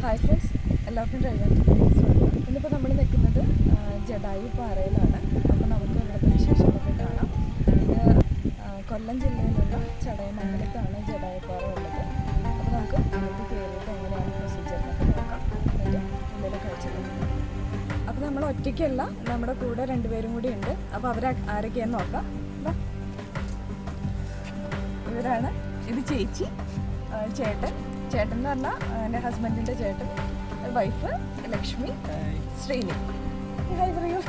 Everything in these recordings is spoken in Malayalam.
ഹായ് ഫ്രണ്ട്സ്, എല്ലാവർക്കും സ്വാഗതം. ഇന്നിപ്പോൾ നമ്മൾ നിൽക്കുന്നത് ജടായു പാറയിലാണ്. അപ്പോൾ നമുക്ക് ഇവിടുത്തെ വിശേഷങ്ങളൊക്കെ കാണാം. ഇത് കൊല്ലം ജില്ലയിലുള്ള ചടയമംഗലത്താണ് ജടായു പാറ ഉള്ളത്. അപ്പോൾ നമുക്ക് ഇതിലേക്ക് കയറിയിട്ട് എങ്ങനെയാണ് പ്രൊസീജിയർ എന്നൊക്കെ നോക്കാം. എന്നിട്ട് ഉള്ളിലെ കാഴ്ചകൾ. അപ്പോൾ നമ്മൾ ഒറ്റയ്ക്കല്ല, നമ്മുടെ കൂടെ രണ്ടുപേരും കൂടി ഉണ്ട്. അപ്പോൾ അവർ ആരൊക്കെയാന്ന് നോക്കാം. ഇവരാണ്. ഇത് ചേച്ചി, ചേട്ടൻ എന്ന് പറഞ്ഞാൽ എൻ്റെ ഹസ്ബൻഡിൻ്റെ ചേട്ടൻ, വൈഫ് ലക്ഷ്മി, ശ്രീനി. ഹായ് പറയൂ.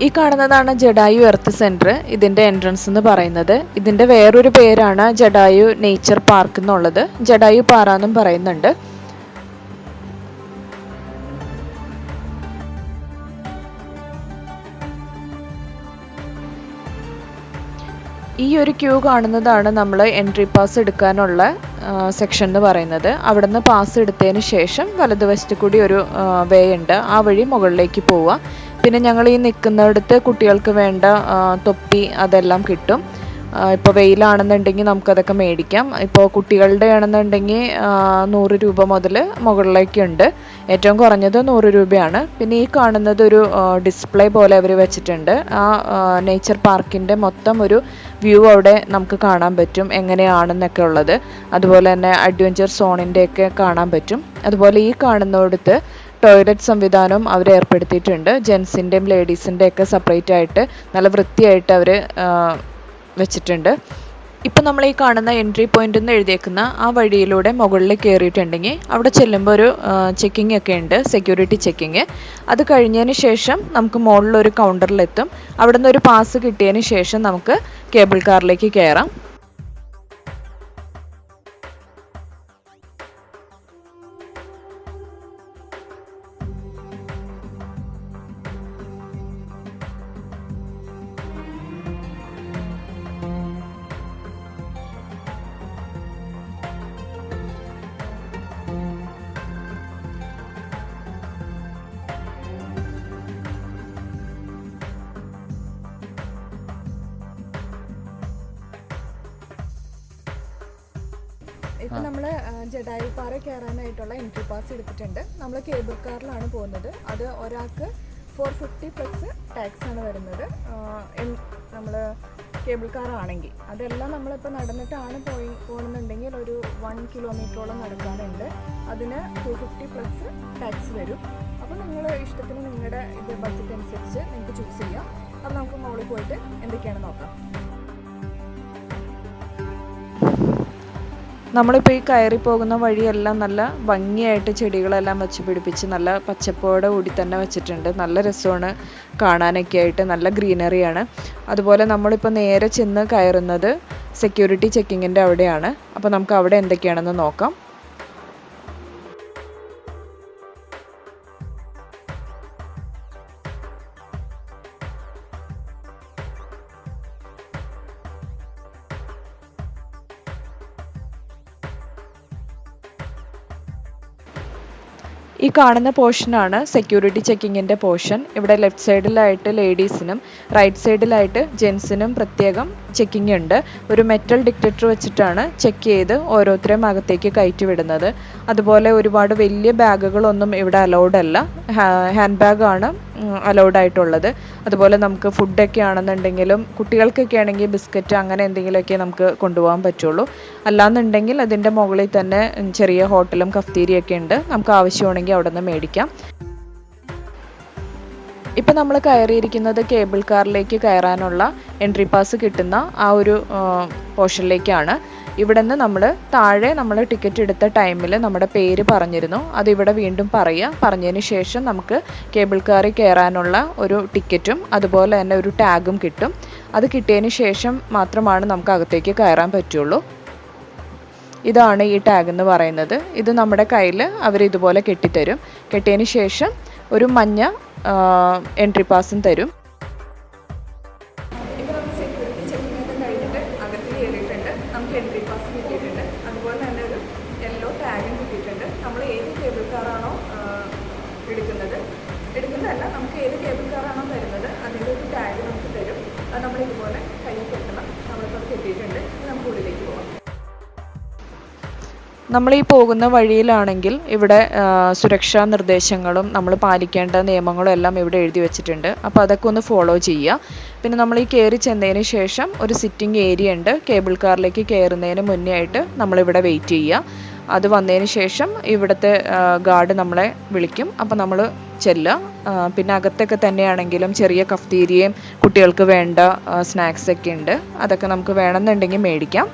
ഈ കാണുന്നതാണ് ജടായു എർത്ത് സെൻറ്റർ. ഇതിൻ്റെ എൻട്രൻസ് എന്ന് പറയുന്നത്. ഇതിൻ്റെ വേറൊരു പേരാണ് ജടായു നേച്ചർ പാർക്ക് എന്നുള്ളത്. ജടായു പാറ എന്നും പറയുന്നുണ്ട്. ഈ ഒരു ക്യൂ കാണുന്നതാണ് നമ്മൾ എൻട്രി പാസ് എടുക്കാനുള്ള സെക്ഷൻ എന്ന് പറയുന്നത്. അവിടെ നിന്ന് പാസ് എടുത്തതിന് ശേഷം വലതുവശത്ത് കൂടി ഒരു വേ ഉണ്ട്. ആ വഴി മുകളിലേക്ക് പോവുക. പിന്നെ ഞങ്ങൾ ഈ നിൽക്കുന്നിടത്ത് കുട്ടികൾക്ക് വേണ്ട തൊപ്പി അതെല്ലാം കിട്ടും. ഇപ്പോൾ വെയിലാണെന്നുണ്ടെങ്കിൽ നമുക്കതൊക്കെ മേടിക്കാം. ഇപ്പോൾ കുട്ടികളുടെ ആണെന്നുണ്ടെങ്കിൽ 100 രൂപ മുതൽ മുകളിലേക്കുണ്ട്. ഏറ്റവും കുറഞ്ഞത് 100 രൂപയാണ്. പിന്നെ ഈ കാണുന്നത് ഒരു ഡിസ്പ്ലേ പോലെ അവർ വെച്ചിട്ടുണ്ട്. ആ നേച്ചർ പാർക്കിൻ്റെ മൊത്തം ഒരു വ്യൂ അവിടെ നമുക്ക് കാണാൻ പറ്റും, എങ്ങനെയാണെന്നൊക്കെ ഉള്ളത്. അതുപോലെ തന്നെ അഡ്വഞ്ചർ സോണിൻ്റെയൊക്കെ കാണാൻ പറ്റും. അതുപോലെ ഈ കാണുന്നിടത്ത് ടോയ്ലറ്റ് സംവിധാനവും അവർ ഏർപ്പെടുത്തിയിട്ടുണ്ട്. ജെൻസിൻ്റെയും ലേഡീസിൻ്റെയൊക്കെ സെപ്പറേറ്റ് ആയിട്ട് നല്ല വൃത്തിയായിട്ട് അവർ വെച്ചിട്ടുണ്ട്. ഇപ്പം നമ്മൾ ഈ കാണുന്ന എൻട്രി പോയിന്റ് എന്ന് എഴുതിയേക്കുന്ന ആ വഴിയിലൂടെ മുകളിൽ കയറിയിട്ടുണ്ടെങ്കിൽ അവിടെ ചെല്ലുമ്പോൾ ഒരു ചെക്കിംഗ് ഒക്കെ ഉണ്ട്, സെക്യൂരിറ്റി ചെക്കിങ്. അത് കഴിഞ്ഞതിന് ശേഷം നമുക്ക് മുകളിലൊരു കൗണ്ടറിലെത്തും. അവിടെ നിന്ന് ഒരു പാസ് കിട്ടിയതിന് ശേഷം നമുക്ക് കേബിൾ കാറിലേക്ക് കയറാം. ഇപ്പം നമ്മൾ ജടായു പാറ കയറാനായിട്ടുള്ള എൻട്രി പാസ് എടുത്തിട്ടുണ്ട്. നമ്മൾ കേബിൾ കാറിലാണ് പോകുന്നത്. അത് ഒരാൾക്ക് 450 പ്ലസ് ടാക്സ് ആണ് വരുന്നത്. നമ്മൾ കേബിൾ കാറാണെങ്കിൽ അതെല്ലാം നമ്മളിപ്പോൾ നടന്നിട്ടാണ് പോകുന്നുണ്ടെങ്കിൽ ഒരു 1 കിലോമീറ്ററോളം നടക്കാനുണ്ട്. അതിന് 250 പ്ലസ് ടാക്സ് വരും. അപ്പോൾ നിങ്ങൾ ഇഷ്ടത്തിന് നിങ്ങളുടെ ഇത് ബഡ്ജറ്റ് അനുസരിച്ച് നിങ്ങൾക്ക് ചൂസ് ചെയ്യാം. അപ്പോൾ നമുക്ക് മുകളിൽ പോയിട്ട് എന്തൊക്കെയാണ് നോക്കാം. നമ്മളിപ്പോൾ ഈ കയറി പോകുന്ന വഴിയെല്ലാം നല്ല ഭംഗിയായിട്ട് ചെടികളെല്ലാം വെച്ച് പിടിപ്പിച്ച് നല്ല പച്ചപ്പോടെ കൂടി തന്നെ വെച്ചിട്ടുണ്ട്. നല്ല രസമാണ് കാണാനൊക്കെ ആയിട്ട്, നല്ല ഗ്രീനറിയാണ്. അതുപോലെ നമ്മളിപ്പോൾ നേരെ ചെന്ന് കയറുന്നത് സെക്യൂരിറ്റി ചെക്കിങ്ങിൻ്റെ അവിടെയാണ്. അപ്പോൾ നമുക്ക് അവിടെ എന്തൊക്കെയാണെന്ന് നോക്കാം. ഈ കാണുന്ന പോർഷനാണ് സെക്യൂരിറ്റി ചെക്കിങ്ങിൻ്റെ പോർഷൻ. ഇവിടെ ലെഫ്റ്റ് സൈഡിലായിട്ട് ലേഡീസിനും റൈറ്റ് സൈഡിലായിട്ട് ജെൻസിനും പ്രത്യേകം ചെക്കിങ് ഉണ്ട്. ഒരു മെറ്റൽ ഡിറ്റക്ടർ വെച്ചിട്ടാണ് ചെക്ക് ചെയ്ത് ഓരോരുത്തരെയും അകത്തേക്ക് കയറ്റി വിടുന്നത്. അതുപോലെ ഒരുപാട് വലിയ ബാഗുകളൊന്നും ഇവിടെ അലൗഡ് അല്ല. ഹാൻഡ് ബാഗാണ് അലൗഡ് ആയിട്ടുള്ളത്. അതുപോലെ നമുക്ക് ഫുഡൊക്കെ ആണെന്നുണ്ടെങ്കിലും കുട്ടികൾക്കൊക്കെ ആണെങ്കിൽ ബിസ്ക്കറ്റ് അങ്ങനെ എന്തെങ്കിലുമൊക്കെ നമുക്ക് കൊണ്ടുപോകാൻ പറ്റുള്ളൂ. അല്ലാന്നുണ്ടെങ്കിൽ അതിൻ്റെ മുകളിൽ തന്നെ ചെറിയ ഹോട്ടലും കഫ്തീരിയൊക്കെ ഉണ്ട്. നമുക്ക് ആവശ്യമാണെങ്കിൽ അവിടെ നിന്ന് മേടിക്കാം. ഇപ്പം നമ്മൾ കയറിയിരിക്കുന്നത് കേബിൾ കാറിലേക്ക് കയറാനുള്ള എൻട്രി പാസ് കിട്ടുന്ന ആ ഒരു പോർഷനിലേക്കാണ്. ഇവിടെ നിന്ന് നമ്മൾ താഴെ നമ്മൾ ടിക്കറ്റ് എടുത്ത ടൈമിൽ നമ്മുടെ പേര് പറഞ്ഞിരുന്നു. അതിവിടെ വീണ്ടും പറഞ്ഞതിന് ശേഷം നമുക്ക് കേബിൾ കാറിൽ കയറാനുള്ള ഒരു ടിക്കറ്റും അതുപോലെ തന്നെ ഒരു ടാഗും കിട്ടും. അത് കിട്ടിയതിന് ശേഷം മാത്രമാണ് നമുക്ക് അകത്തേക്ക് കയറാൻ പറ്റുള്ളൂ. ഇതാണ് ഈ ടാഗ് എന്ന് പറയുന്നത്. ഇത് നമ്മുടെ കയ്യിൽ അവർ ഇതുപോലെ കെട്ടിത്തരും. കെട്ടിയതിന് ശേഷം ഒരു മഞ്ഞ എൻട്രി പാസും തരും. നമുക്ക് എൻട്രി പാസ് കിട്ടിയിട്ടുണ്ട്. അതുപോലെ തന്നെ ഒരു യെല്ലോ ടാഗും കിട്ടിയിട്ടുണ്ട്. നമ്മൾ ഏത് കേബിൾ കാറാണോ എടുക്കുന്നതല്ല, നമുക്ക് ഏത് കേബിൾ കാറാണോ തരുന്നത് അതിൻ്റെ ഒരു ടാഗ് നമുക്ക് തരും. അത് നമ്മൾ ഇതുപോലെ കയ്യിൽ കെട്ടണം. നമ്മളിപ്പോൾ അത് കെട്ടിയിട്ടുണ്ട്. നമുക്ക് ഉള്ളിലേക്ക് പോകാം. നമ്മൾ ഈ പോകുന്ന വഴിയിലാണെങ്കിൽ ഇവിടെ സുരക്ഷാ നിർദ്ദേശങ്ങളും നമ്മൾ പാലിക്കേണ്ട നിയമങ്ങളും എല്ലാം ഇവിടെ എഴുതി വെച്ചിട്ടുണ്ട്. അപ്പോൾ അതൊക്കെ ഒന്ന് ഫോളോ ചെയ്യുക. പിന്നെ നമ്മൾ ഈ കയറി ചെന്നതിന് ശേഷം ഒരു സിറ്റിംഗ് ഏരിയ ഉണ്ട്. കേബിൾ കാറിലേക്ക് കയറുന്നതിന് മുന്നേ ആയിട്ട് നമ്മളിവിടെ വെയിറ്റ് ചെയ്യുക. അത് വന്നതിന് ശേഷം ഇവിടുത്തെ ഗാർഡ് നമ്മളെ വിളിക്കും. അപ്പോൾ നമ്മൾ ചെല്ലുക. പിന്നെ അകത്തൊക്കെ തന്നെയാണെങ്കിലും ചെറിയ കഫ്തീരിയയും കുട്ടികൾക്ക് വേണ്ട സ്നാക്സ് ഒക്കെ ഉണ്ട്. അതൊക്കെ നമുക്ക് വേണമെന്നുണ്ടെങ്കിൽ മേടിക്കാം.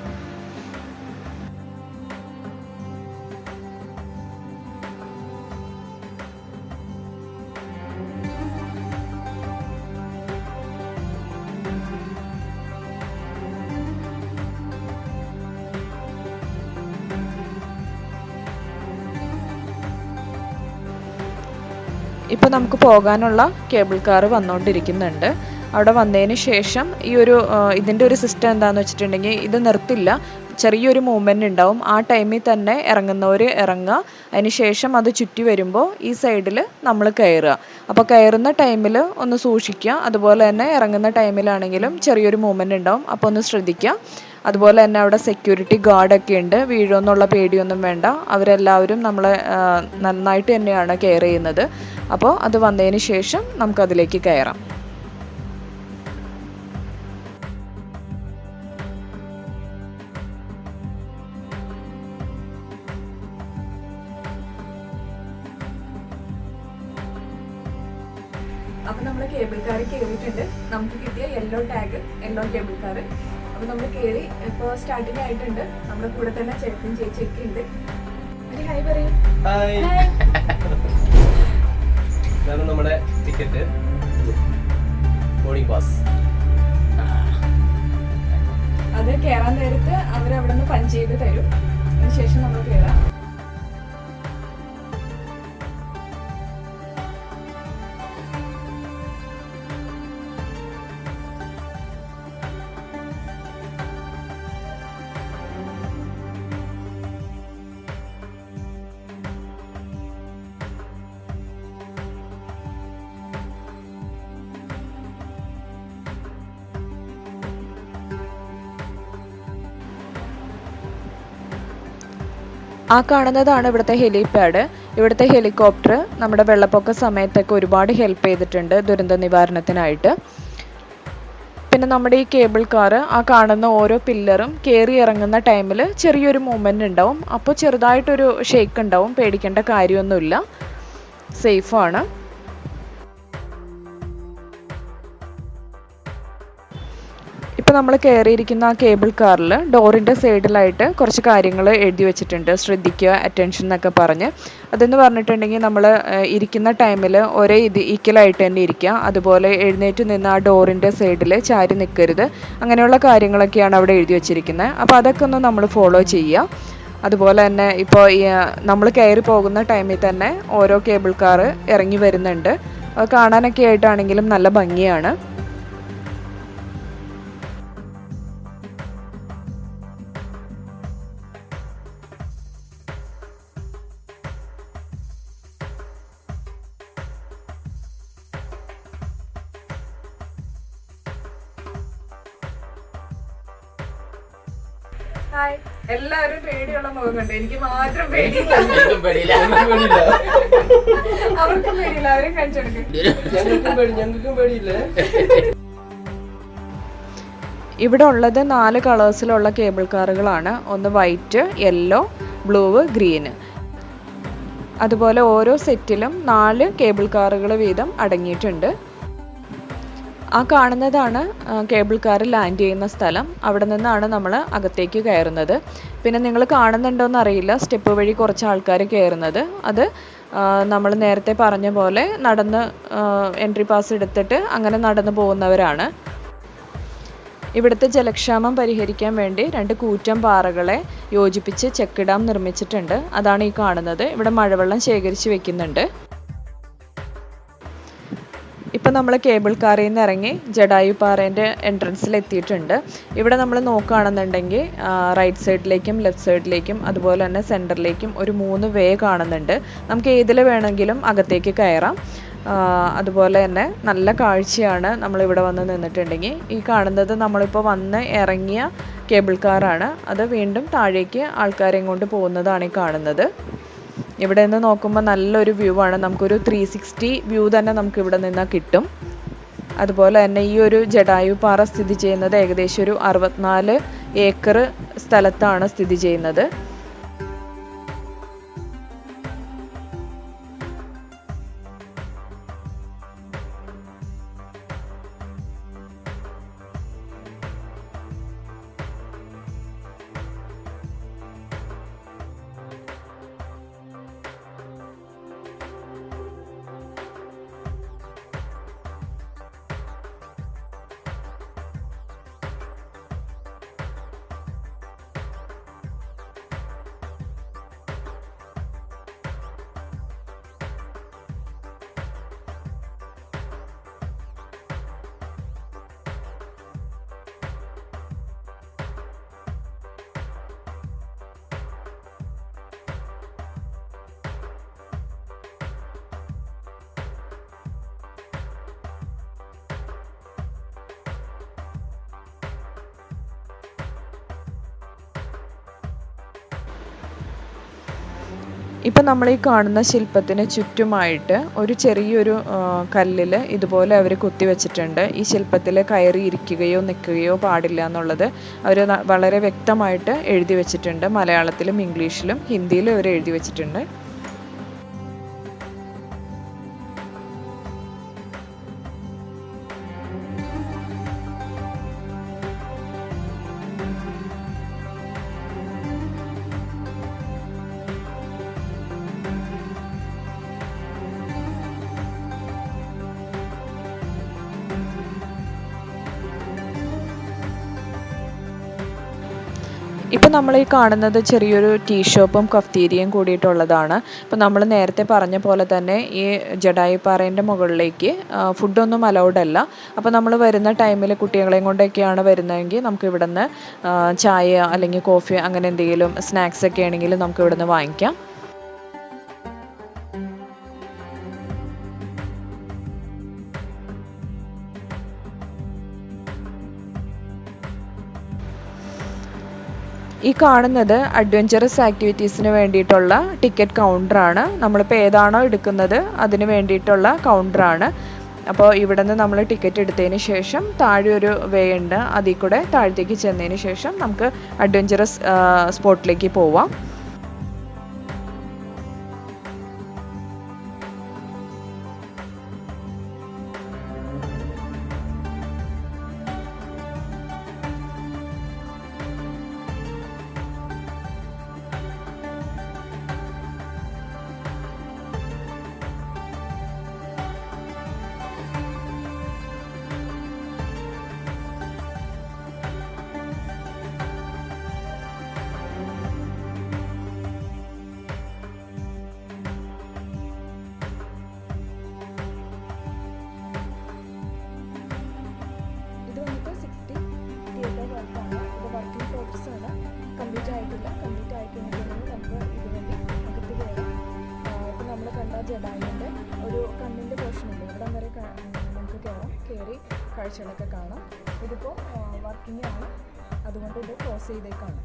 ഇപ്പോൾ നമുക്ക് പോകാനുള്ള കേബിൾ കാർ വന്നുകൊണ്ടിരിക്കുന്നുണ്ട്. അവിടെ വന്നതിന് ശേഷം ഇതിൻ്റെ ഒരു സിസ്റ്റം എന്താണെന്ന് വെച്ചിട്ടുണ്ടെങ്കിൽ ഇത് നിർത്തില്ല. ചെറിയൊരു മൂവ്മെൻറ്റ് ഉണ്ടാവും. ആ ടൈമിൽ തന്നെ ഇറങ്ങുന്നവർ ഇറങ്ങുക. അതിന് ശേഷം അത് ചുറ്റി വരുമ്പോൾ ഈ സൈഡിൽ നമ്മൾ കയറുക. അപ്പോൾ കയറുന്ന ടൈമിൽ ഒന്ന് സൂക്ഷിക്കുക. അതുപോലെ തന്നെ ഇറങ്ങുന്ന ടൈമിലാണെങ്കിലും ചെറിയൊരു മൂവ്മെൻറ്റ് ഉണ്ടാവും. അപ്പോൾ ഒന്ന് ശ്രദ്ധിക്കുക. അതുപോലെ തന്നെ അവിടെ സെക്യൂരിറ്റി ഗാർഡൊക്കെ ഉണ്ട്. വീഴുമെന്നുള്ള പേടിയൊന്നും വേണ്ട. അവരെല്ലാവരും നമ്മളെ നന്നായിട്ട് തന്നെയാണ് കെയർ ചെയ്യുന്നത്. അപ്പോൾ അത് വന്നതിന് ശേഷം നമുക്കതിലേക്ക് കയറാം. അപ്പോൾ നമ്മൾ കേബിൾ കാറിൽ കയറിയിട്ടുണ്ട്. നമുക്ക് കിട്ടിയ yellow tag, yellow cable car. അപ്പോൾ നമ്മൾ കയറി ഇപ്പോൾ സ്റ്റാർട്ടിങ് ആയിട്ടുണ്ട്. നമ്മുടെ കൂടെ തന്നെ ചേട്ടനും ചേച്ചിയൊക്കെ ഉണ്ട്. ഒരു ഹായ് പറയും. ഇതാണ് നമ്മുടെ ടിക്കറ്റ്, ബോർഡിംഗ് പാസ്. അത് കയറാൻ നേരത്ത് അവരവിടെ നിന്ന് പഞ്ച് ചെയ്ത് തരും. അതിനുശേഷം നമ്മൾ കയറാം. ആ കാണുന്നതാണ് ഇവിടുത്തെ ഹെലിപാഡ്. ഇവിടുത്തെ ഹെലികോപ്റ്റർ നമ്മുടെ വെള്ളപ്പൊക്ക സമയത്തൊക്കെ ഒരുപാട് ഹെൽപ്പ് ചെയ്തിട്ടുണ്ട് ദുരന്ത നിവാരണത്തിനായിട്ട്. പിന്നെ നമ്മുടെ ഈ കേബിൾ കാർ, ആ കാണുന്ന ഓരോ പില്ലറും കയറി ഇറങ്ങുന്ന ടൈമിൽ ചെറിയൊരു മൂവ്മെൻറ്റ് ഉണ്ടാവും. അപ്പോൾ ചെറുതായിട്ടൊരു ഷേക്ക് ഉണ്ടാവും. പേടിക്കേണ്ട കാര്യമൊന്നുമില്ല, സേഫാണ്. ഇപ്പോൾ നമ്മൾ കയറിയിരിക്കുന്ന ആ കേബിൾ കാറിൽ ഡോറിൻ്റെ സൈഡിലായിട്ട് കുറച്ച് കാര്യങ്ങൾ എഴുതി വെച്ചിട്ടുണ്ട്. ശ്രദ്ധിക്കുക, അറ്റൻഷൻ എന്നൊക്കെ പറഞ്ഞ്. അതെന്ന് പറഞ്ഞിട്ടുണ്ടെങ്കിൽ നമ്മൾ ഇരിക്കുന്ന ടൈമിൽ ഒരേ ഈക്വലായിട്ട് തന്നെ ഇരിക്കുക. അതുപോലെ എഴുന്നേറ്റ് നിന്ന് ആ ഡോറിൻ്റെ സൈഡിൽ ചാരി നിൽക്കരുത്. അങ്ങനെയുള്ള കാര്യങ്ങളൊക്കെയാണ് അവിടെ എഴുതി വെച്ചിരിക്കുന്നത്. അപ്പോൾ അതൊക്കെ ഒന്ന് നമ്മൾ ഫോളോ ചെയ്യുക. അതുപോലെ തന്നെ ഇപ്പോൾ നമ്മൾ കയറി പോകുന്ന ടൈമിൽ തന്നെ ഓരോ കേബിൾ കാർ ഇറങ്ങി വരുന്നുണ്ട്. കാണാനൊക്കെ ആയിട്ടാണെങ്കിലും നല്ല ഭംഗിയാണ്. ഹായ്. എല്ലാവരും പേടിയുള്ള മുഖം കണ്ടു. എനിക്ക് മാത്രം പേടിയില്ല. അവർക്കും പേടിയില്ല. അവരും കഴിച്ചെടുക്കും. ഇവിടെ ഉള്ളത് 4 കളേഴ്സിലുള്ള കേബിൾ കാറുകളാണ്. ഒന്ന് വൈറ്റ്, യെല്ലോ, ബ്ലൂ, ഗ്രീന്. അതുപോലെ ഓരോ സെറ്റിലും 4 കേബിൾ കാറുകൾ വീതം അടങ്ങിയിട്ടുണ്ട്. ആ കാണുന്നതാണ് കേബിൾ കാർ ലാൻഡ് ചെയ്യുന്ന സ്ഥലം. അവിടെ നിന്നാണ് നമ്മൾ അകത്തേക്ക് കയറുന്നത്. പിന്നെ നിങ്ങൾ കാണുന്നുണ്ടോയെന്ന് അറിയില്ല, സ്റ്റെപ്പ് വഴി കുറച്ച് ആൾക്കാർ കയറുന്നത്. അത് നമ്മൾ നേരത്തെ പറഞ്ഞ പോലെ നടന്ന് എൻട്രി പാസ് എടുത്തിട്ട് അങ്ങനെ നടന്നു പോകുന്നവരാണ്. ഇവിടുത്തെ ജലക്ഷാമം പരിഹരിക്കാൻ വേണ്ടി 2 കൂറ്റൻ പാറകളെ യോജിപ്പിച്ച് ചെക്ക് ഡാം നിർമ്മിച്ചിട്ടുണ്ട്. അതാണ് ഈ കാണുന്നത്. ഇവിടെ മഴവെള്ളം ശേഖരിച്ച് വെക്കുന്നുണ്ട്. ഇപ്പം നമ്മൾ കേബിൾ കാറിൽ നിന്ന് ഇറങ്ങി ജടായു പാറേൻ്റെ എൻട്രൻസിൽ എത്തിയിട്ടുണ്ട്. ഇവിടെ നമ്മൾ നോക്കുകയാണെന്നുണ്ടെങ്കിൽ റൈറ്റ് സൈഡിലേക്കും ലെഫ്റ്റ് സൈഡിലേക്കും അതുപോലെ തന്നെ സെൻറ്ററിലേക്കും ഒരു 3 വേ കാണുന്നുണ്ട്. നമുക്ക് ഏതിൽ വേണമെങ്കിലും അകത്തേക്ക് കയറാം. അതുപോലെ തന്നെ നല്ല കാഴ്ചയാണ് നമ്മളിവിടെ വന്ന് നിന്നിട്ടുണ്ടെങ്കിൽ. ഈ കാണുന്നത് നമ്മളിപ്പോൾ വന്ന് ഇറങ്ങിയ കേബിൾ കാറാണ്. അത് വീണ്ടും താഴേക്ക് ആൾക്കാരെയും കൊണ്ട് പോകുന്നതാണ് ഈ കാണുന്നത്. ഇവിടെ നിന്ന് നോക്കുമ്പോൾ നല്ലൊരു വ്യൂ ആണ്. നമുക്കൊരു 360 വ്യൂ തന്നെ നമുക്ക് ഇവിടെ നിന്ന് കിട്ടും. അതുപോലെ തന്നെ ഈ ഒരു ജടായു പാറ സ്ഥിതി ചെയ്യുന്നത് ഏകദേശം ഒരു 64 ഏക്കർ സ്ഥലത്താണ് സ്ഥിതി ചെയ്യുന്നത്. ഇപ്പം നമ്മൾ ഈ കാണുന്ന ശില്പത്തിന് ചുറ്റുമായിട്ട് ഒരു ചെറിയൊരു കല്ലിൽ ഇതുപോലെ അവർ കുത്തി വെച്ചിട്ടുണ്ട്. ഈ ശില്പത്തിൽ കയറി ഇരിക്കുകയോ നിൽക്കുകയോ പാടില്ല എന്നുള്ളത് അവർ വളരെ വ്യക്തമായിട്ട് എഴുതി വെച്ചിട്ടുണ്ട്. മലയാളത്തിലും ഇംഗ്ലീഷിലും ഹിന്ദിയിലും അവർ എഴുതി വെച്ചിട്ടുണ്ട്. ഇപ്പം നമ്മൾ ഈ കാണുന്നത് ചെറിയൊരു ടീ ഷോപ്പും കഫ്തീരിയയും കൂടിയിട്ടുള്ളതാണ്. ഇപ്പം നമ്മൾ നേരത്തെ പറഞ്ഞ പോലെ തന്നെ ഈ ജടായു പാറേൻ്റെ മുകളിലേക്ക് ഫുഡൊന്നും അലൗഡ് അല്ല. അപ്പോൾ നമ്മൾ വരുന്ന ടൈമിൽ കുട്ടികളെയും കൊണ്ടൊക്കെയാണ് വരുന്നതെങ്കിൽ നമുക്ക് ഇവിടുന്ന് ചായ അല്ലെങ്കിൽ കോഫി അങ്ങനെ എന്തെങ്കിലും സ്നാക്സ് ഒക്കെ ആണെങ്കിൽ നമുക്ക് ഇവിടുന്ന് വാങ്ങിക്കാം. ഈ കാണുന്നത് അഡ്വഞ്ചറസ് ആക്ടിവിറ്റീസിന് വേണ്ടിയിട്ടുള്ള ടിക്കറ്റ് കൗണ്ടറാണ്. നമ്മളിപ്പോൾ ഏതാണോ എടുക്കുന്നത് അതിന് വേണ്ടിയിട്ടുള്ള കൗണ്ടറാണ്. അപ്പോൾ ഇവിടെ നിന്ന് നമ്മൾ ടിക്കറ്റ് എടുത്തതിന് ശേഷം താഴെ ഒരു വേ ഉണ്ട്. അതിൽ കൂടെ താഴത്തേക്ക് ചെന്നതിന് ശേഷം നമുക്ക് അഡ്വഞ്ചറസ് സ്പോട്ടിലേക്ക് പോവാം. ജടായുവിൻ്റെ ഒരു കണ്ണിൻ്റെ പോർഷനുണ്ട്. ഇവിടം വരെ നമുക്ക് കയറി കാഴ്ചകളൊക്കെ കാണാം. ഇതിപ്പോൾ വർക്കിംഗ് ആണ്, അതുകൊണ്ട് ഇത് ക്ലോസ് ചെയ്തേക്കാണ്.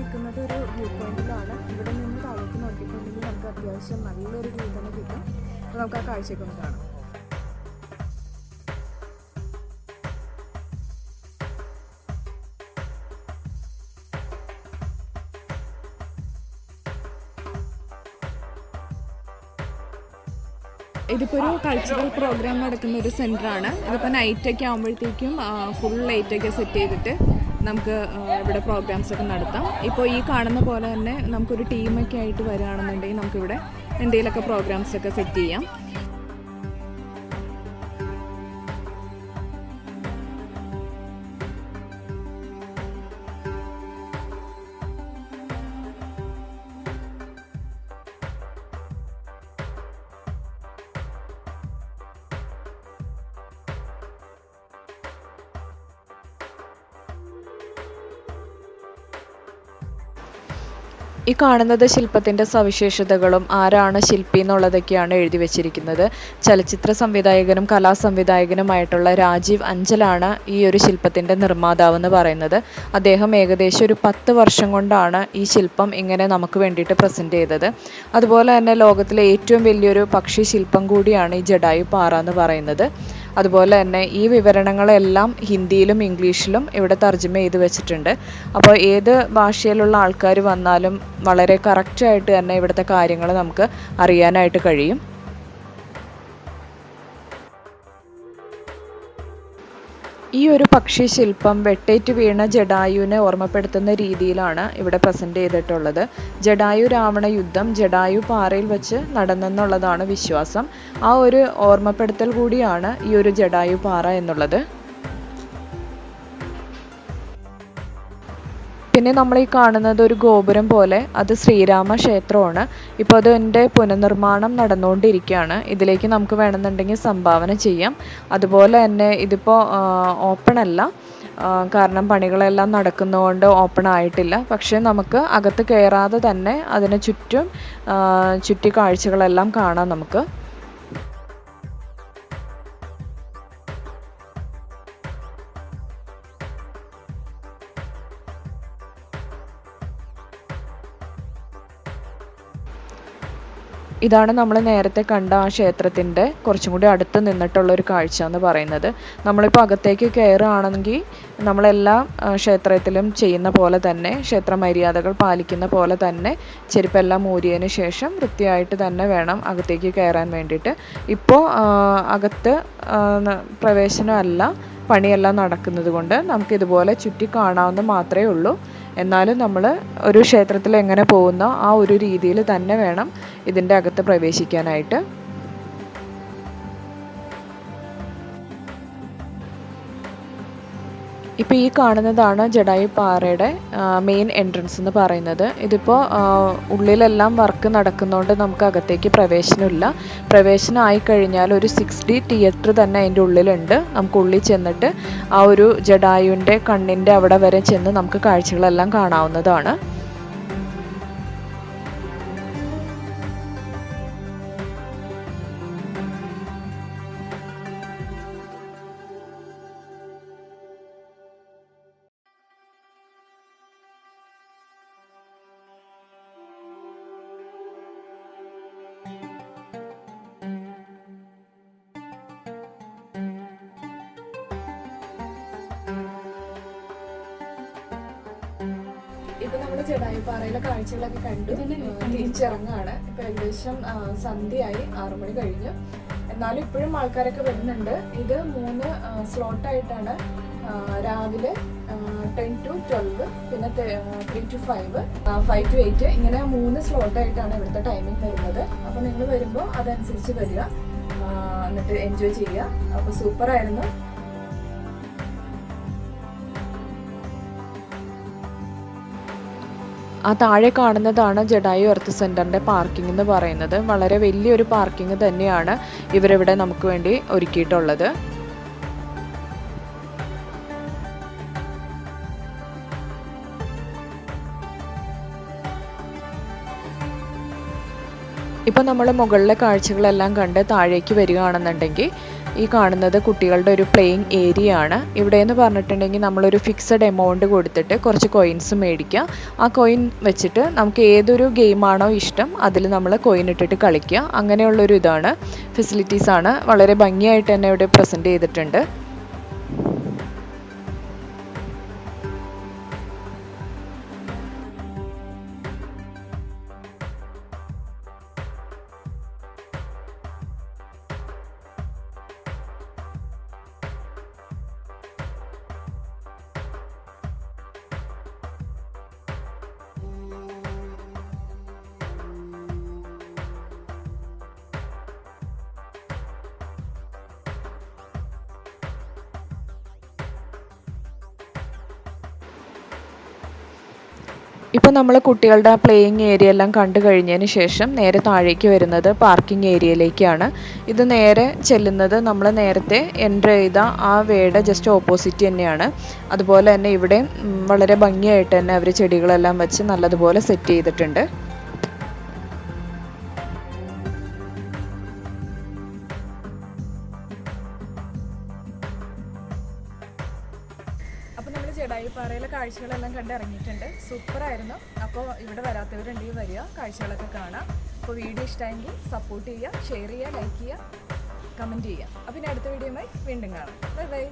നിൽക്കുന്നത് ഒരു വ്യൂ പോയിന്റിലാണ്. ഇവിടെ നിന്ന് താഴേക്ക് നോക്കിയിട്ടുണ്ടെങ്കിൽ നമുക്ക് അത്യാവശ്യം നല്ലൊരു വ്യൂ തന്നെ കിട്ടും. അപ്പോൾ നമുക്ക് ആ കാഴ്ചയൊക്കെ ഒന്ന് കാണാം. ഇതിപ്പോൾ ഒരു കൾച്ചറൽ പ്രോഗ്രാം നടക്കുന്ന ഒരു സെൻ്ററാണ്. ഇതിപ്പോൾ നൈറ്റൊക്കെ ആകുമ്പോഴത്തേക്കും ഫുൾ ലൈറ്റൊക്കെ സെറ്റ് ചെയ്തിട്ട് നമുക്ക് ഇവിടെ പ്രോഗ്രാംസ് ഒക്കെ നടത്താം. ഇപ്പോൾ ഈ കാണുന്ന പോലെ തന്നെ നമുക്കൊരു ടീമൊക്കെ ആയിട്ട് വരികയാണെന്നുണ്ടെങ്കിൽ നമുക്കിവിടെ എന്തെങ്കിലുമൊക്കെ പ്രോഗ്രാംസ് ഒക്കെ സെറ്റ് ചെയ്യാം. ഈ കാണുന്നത് ശില്പത്തിൻ്റെ സവിശേഷതകളും ആരാണ് ശില്പി എന്നുള്ളതൊക്കെയാണ് എഴുതി വച്ചിരിക്കുന്നത്. ചലച്ചിത്ര സംവിധായകനും കലാസംവിധായകനുമായിട്ടുള്ള രാജീവ് അഞ്ചലാണ് ഈ ഒരു ശില്പത്തിൻ്റെ നിർമ്മാതാവെന്ന് പറയുന്നത്. അദ്ദേഹം ഏകദേശം ഒരു 10 വർഷം കൊണ്ടാണ് ഈ ശില്പം ഇങ്ങനെ നമുക്ക് വേണ്ടിയിട്ട് പ്രസൻറ്റ് ചെയ്തത്. അതുപോലെ തന്നെ ലോകത്തിലെ ഏറ്റവും വലിയൊരു പക്ഷി ശില്പം കൂടിയാണ് ഈ ജടായു പാറ എന്ന് പറയുന്നത്. അതുപോലെ തന്നെ ഈ വിവരണങ്ങളെല്ലാം ഹിന്ദിയിലും ഇംഗ്ലീഷിലും ഇവിടെ തർജ്ജമ ചെയ്ത് വെച്ചിട്ടുണ്ട്. അപ്പോൾ ഏത് ഭാഷയിലുള്ള ആൾക്കാർ വന്നാലും വളരെ കറക്റ്റായിട്ട് തന്നെ ഇവിടുത്തെ കാര്യങ്ങൾ നമുക്ക് അറിയാനായിട്ട് കഴിയും. ഈ ഒരു പക്ഷി ശില്പം വെട്ടേറ്റ് വീണ ജടായുവിനെ ഓർമ്മപ്പെടുത്തുന്ന രീതിയിലാണ് ഇവിടെ പ്രസൻറ്റ് ചെയ്തിട്ടുള്ളത്. ജടായു രാവണ യുദ്ധം ജടായു പാറയിൽ വെച്ച് നടന്നെന്നുള്ളതാണ് വിശ്വാസം. ആ ഒരു ഓർമ്മപ്പെടുത്തൽ കൂടിയാണ് ഈ ഒരു ജടായു പാറ എന്നുള്ളത്. പിന്നെ നമ്മൾ ഈ കാണുന്നത് ഒരു ഗോപുരം പോലെ, അത് ശ്രീരാമ ക്ഷേത്രമാണ്. ഇപ്പോൾ അതിൻ്റെ പുനർനിർമ്മാണം നടന്നുകൊണ്ടിരിക്കുകയാണ്. ഇതിലേക്ക് നമുക്ക് വേണമെന്നുണ്ടെങ്കിൽ സംഭാവന ചെയ്യാം. അതുപോലെ തന്നെ ഇതിപ്പോൾ ഓപ്പൺ അല്ല, കാരണം പണികളെല്ലാം നടക്കുന്നതുകൊണ്ട് ഓപ്പൺ ആയിട്ടില്ല. പക്ഷേ നമുക്ക് അകത്ത് കയറാതെ തന്നെ അതിന് ചുറ്റി കാഴ്ചകളെല്ലാം കാണാം നമുക്ക്. ഇതാണ് നമ്മൾ നേരത്തെ കണ്ട ആ ക്ഷേത്രത്തിൻ്റെ കുറച്ചും കൂടി അടുത്ത് നിന്നിട്ടുള്ളൊരു കാഴ്ച എന്ന് പറയുന്നത്. നമ്മളിപ്പോൾ അകത്തേക്ക് കയറുകയാണെങ്കിൽ നമ്മളെല്ലാ ക്ഷേത്രത്തിലും ചെയ്യുന്ന പോലെ തന്നെ, ക്ഷേത്ര മര്യാദകൾ പാലിക്കുന്ന പോലെ തന്നെ ചെരുപ്പെല്ലാം ഊരിയതിന് ശേഷം വൃത്തിയായിട്ട് തന്നെ വേണം അകത്തേക്ക് കയറാൻ വേണ്ടിയിട്ട്. ഇപ്പോൾ അകത്ത് പ്രവേശനമല്ല, പണിയെല്ലാം നടക്കുന്നത് കൊണ്ട് നമുക്കിതുപോലെ ചുറ്റി കാണാവുന്ന മാത്രമേ ഉള്ളൂ. എന്നാലും നമ്മൾ ഒരു ക്ഷേത്രത്തിൽ എങ്ങനെ പോകുന്നോ ആ ഒരു രീതിയിൽ തന്നെ വേണം ഇതിൻ്റെ അകത്ത് പ്രവേശിക്കാനായിട്ട്. ഇപ്പോൾ ഈ കാണുന്നതാണ് ജടായു പാറയുടെ മെയിൻ എൻട്രൻസ് എന്ന് പറയുന്നത്. ഇതിപ്പോൾ ഉള്ളിലെല്ലാം വർക്ക് നടക്കുന്നതുകൊണ്ട് നമുക്ക് അകത്തേക്ക് പ്രവേശനമില്ല. പ്രവേശനം ആയിക്കഴിഞ്ഞാൽ ഒരു 6D തിയേറ്റർ തന്നെ അതിൻ്റെ ഉള്ളിലുണ്ട്. നമുക്ക് ഉള്ളിൽ ചെന്നിട്ട് ആ ഒരു ജടായുവിൻ്റെ കണ്ണിൻ്റെ അവിടെ വരെ ചെന്ന് നമുക്ക് കാഴ്ചകളെല്ലാം കാണാവുന്നതാണ്. ഇപ്പൊ നമ്മുടെ ജടായു പാറയിലെ കാഴ്ചകളൊക്കെ കണ്ടു തിരിച്ചിറങ്ങാണ്. ഇപ്പൊ ഏകദേശം സന്ധ്യയായി, 6 മണി കഴിഞ്ഞു. എന്നാലും ഇപ്പോഴും ആൾക്കാരൊക്കെ വരുന്നുണ്ട്. ഇത് 3 സ്ലോട്ടായിട്ടാണ്, രാവിലെ 10 to 12, പിന്നെ 3 to 5, 5 to 8, ഇങ്ങനെ 3 സ്ലോട്ടായിട്ടാണ് ഇവിടുത്തെ ടൈമിംഗ് വരുന്നത്. അപ്പോൾ നിങ്ങൾ വരുമ്പോൾ അതനുസരിച്ച് വരിക, എന്നിട്ട് എൻജോയ് ചെയ്യുക. അപ്പോൾ സൂപ്പറായിരുന്നു. ആ താഴെ കാണുന്നതാണ് ജടായു എർത്ത് സെൻറ്ററിൻ്റെ പാർക്കിംഗ് എന്ന് പറയുന്നത്. വളരെ വലിയൊരു പാർക്കിംഗ് തന്നെയാണ് ഇവരിവിടെ നമുക്ക് വേണ്ടി ഒരുക്കിയിട്ടുള്ളത്. ഇപ്പോൾ നമ്മൾ മുകളിലെ കാഴ്ചകളെല്ലാം കണ്ട് താഴേക്ക് വരികയാണെന്നുണ്ടെങ്കിൽ ഈ കാണുന്നത് കുട്ടികളുടെ ഒരു പ്ലേയിങ് ഏരിയ ആണ്. ഇവിടെ എന്ന് പറഞ്ഞിട്ടുണ്ടെങ്കിൽ നമ്മളൊരു ഫിക്സഡ് എമൗണ്ട് കൊടുത്തിട്ട് കുറച്ച് കോയിൻസ് മേടിക്കുക. ആ കോയിൻ വെച്ചിട്ട് നമുക്ക് ഏതൊരു ഗെയിമാണോ ഇഷ്ടം അതിൽ നമ്മൾ കോയിൻ ഇട്ടിട്ട് കളിക്കുക. അങ്ങനെയുള്ളൊരു ഇതാണ്, ഫെസിലിറ്റീസാണ്. വളരെ ഭംഗിയായിട്ട് തന്നെ ഇവിടെ പ്രസൻറ്റ് ചെയ്തിട്ടുണ്ട്. ഇപ്പോൾ നമ്മൾ കുട്ടികളുടെ പ്ലേയിങ് ഏരിയ എല്ലാം കണ്ടു കഴിഞ്ഞതിന് ശേഷം നേരെ താഴേക്ക് വരുന്നത് പാർക്കിംഗ് ഏരിയയിലേക്കാണ്. ഇത് നേരെ ചെല്ലുന്നത് നമ്മൾ നേരത്തെ എൻ്റർ ചെയ്ത ആ വേയുടെ ജസ്റ്റ് ഓപ്പോസിറ്റ് തന്നെയാണ്. അതുപോലെ തന്നെ ഇവിടെ വളരെ ഭംഗിയായിട്ട് തന്നെ അവർ ചെടികളെല്ലാം വെച്ച് നല്ലതുപോലെ സെറ്റ് ചെയ്തിട്ടുണ്ട്. അപ്പോൾ നമ്മൾ ജടായു പാറയിലെ കാഴ്ചകളെല്ലാം കണ്ടിറങ്ങിയിട്ടുണ്ട്. സൂപ്പറായിരുന്നു. അപ്പോൾ ഇവിടെ വരാത്തവരുണ്ടെങ്കിൽ വരിക, കാഴ്ചകളൊക്കെ കാണാം. അപ്പോൾ വീഡിയോ ഇഷ്ടമെങ്കിൽ സപ്പോർട്ട് ചെയ്യുക, ഷെയർ ചെയ്യുക, ലൈക്ക് ചെയ്യുക, കമൻറ്റ് ചെയ്യുക. അപ്പോൾ ഇനി അടുത്ത വീഡിയോയുമായി വീണ്ടും കാണാം. Bye bye.